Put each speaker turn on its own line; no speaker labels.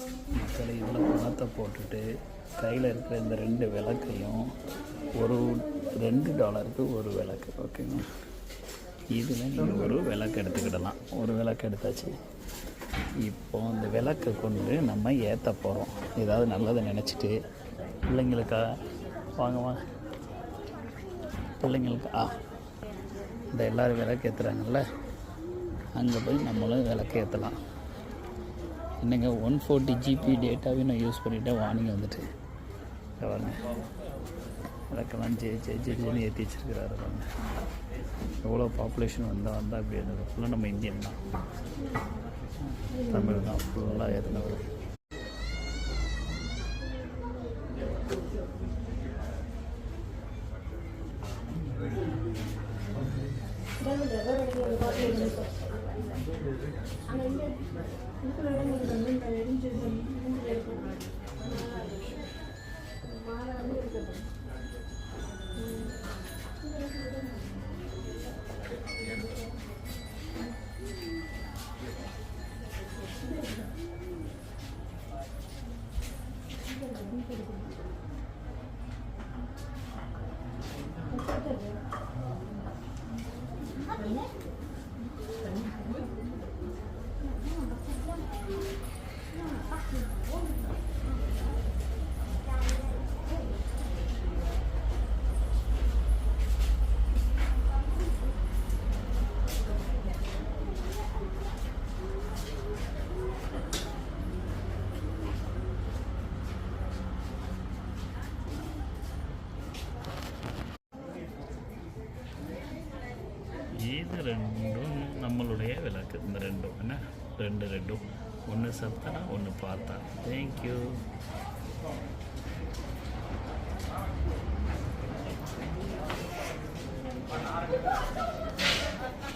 மக்களை இதில் பணத்தை போட்டுட்டு கையில் இருக்கிற இந்த 2 விளக்கையும் ஒரு $2 ஒரு விளக்கு, ஓகேங்க. இதில் நீங்கள் ஒரு விளக்கு எடுத்துக்கிடலாம். ஒரு விளக்கு எடுத்தாச்சு. இப்போது அந்த விளக்கை கொண்டு நம்ம ஏற்ற போகிறோம். ஏதாவது நல்லதை நினச்சிட்டு பிள்ளைங்களுக்கா வாங்க பிள்ளைங்களுக்கு இந்த எல்லோரும் விளக்கு ஏற்றுறாங்கல்ல, அங்கே போய் நம்மளும் விளக்கு ஏற்றலாம். என்னங்க 140 GB டேட்டாவையும் நான் யூஸ் பண்ணிவிட்டேன். வார்னிங் வந்துட்டு வாங்க, விளக்கெல்லாம் ஜென்னு ஏற்றி வச்சுருக்கிறாரு. வாங்க, எவ்வளோ பாப்புலேஷன் வந்தால் அப்படி இருந்தது. ஃபுல்லாக நம்ம இந்தியன் தான், தமிழ் தான் ஃபுல்லாக ஏற்றினவர். இது 2ம் நம்மளுடைய விளக்கு. இந்த 2ம் என்ன, 2 ஒன்று சத்தனா ஒன்று பார்த்தா. தேங்க்யூ.